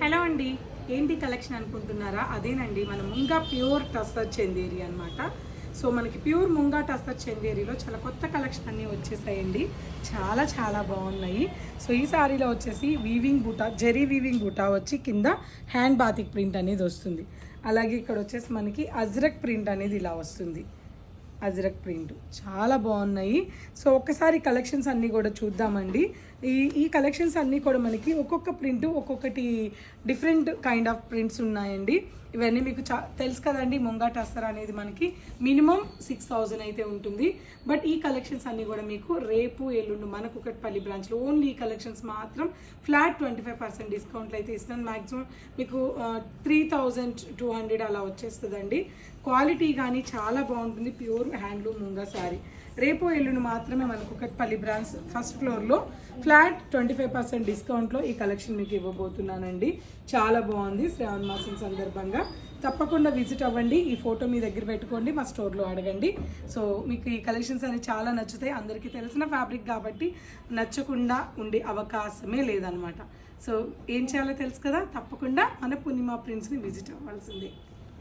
Hello అండి, ఏంటి collection అనుకుంటున్నారా? అదేనండి మన ముంగా ప్యూర్ టస్సర్ చందేరి అనమాట. సో మనకి ప్యూర్ ముంగా టస్సర్ చందేరిలో చాలా కొత్త కలెక్షన్ అన్నీ వచ్చేసాయండి. చాలా చాలా బాగున్నాయి. సో ఈ సారీలో వచ్చేసి వీవింగ్ బూటా, జెరీ వీవింగ్ బూటా వచ్చి కింద హ్యాండ్ బాతిక్ ప్రింట్ అనేది వస్తుంది. అలాగే ఇక్కడ వచ్చేసి మనకి అజ్రక్ ప్రింట్ అనేది ఇలా వస్తుంది. అజ్రక్ ప్రింట్ చాలా బాగున్నాయి. సో ఒక్కసారి కలెక్షన్స్ అన్నీ కూడా చూద్దామండి. ఈ కలెక్షన్స్ అన్నీ కూడా మనకి ఒక్కొక్క ప్రింట్ ఒక్కొక్కటి డిఫరెంట్ కైండ్ ఆఫ్ ప్రింట్స్ ఉన్నాయండి. ఇవన్నీ మీకు తెలుసు కదండి, ముంగా టస్సర్ అనేది మనకి మినిమం 6,000 అయితే ఉంటుంది. బట్ ఈ కలెక్షన్స్ అన్నీ కూడా మీకు రేపు ఎల్లుండి మన కుకట్పల్లి బ్రాంచ్లో ఓన్లీ ఈ కలెక్షన్స్ మాత్రం ఫ్లాట్ 25% డిస్కౌంట్లు అయితే ఇస్తాను. మ్యాక్సిమం మీకు 3,200 అలా వచ్చేస్తుందండి. క్వాలిటీ కానీ చాలా బాగుంటుంది. Pure handloom munga sari. రేపు ఎల్లుండి మాత్రమే మన కుకట్పల్లి బ్రాంచ్ ఫస్ట్ ఫ్లోర్లో ఫ్లాట్ 25% డిస్కౌంట్లో ఈ కలెక్షన్ మీకు ఇవ్వబోతున్నానండి. చాలా బాగుంది. శ్రావణ మాసం సందర్భంగా తప్పకుండా విజిట్ అవ్వండి. ఈ ఫోటో మీ దగ్గర పెట్టుకోండి, మా స్టోర్లో అడగండి. సో మీకు ఈ కలెక్షన్స్ అనేవి చాలా నచ్చుతాయి. అందరికీ తెలిసిన ఫ్యాబ్రిక్ కాబట్టి నచ్చకుండా ఉండే అవకాశమే లేదనమాట. సో ఏం చేయాలో తెలుసు కదా, తప్పకుండా మన పూర్ణిమ ప్రింట్స్ని విజిట్ అవ్వాల్సిందే.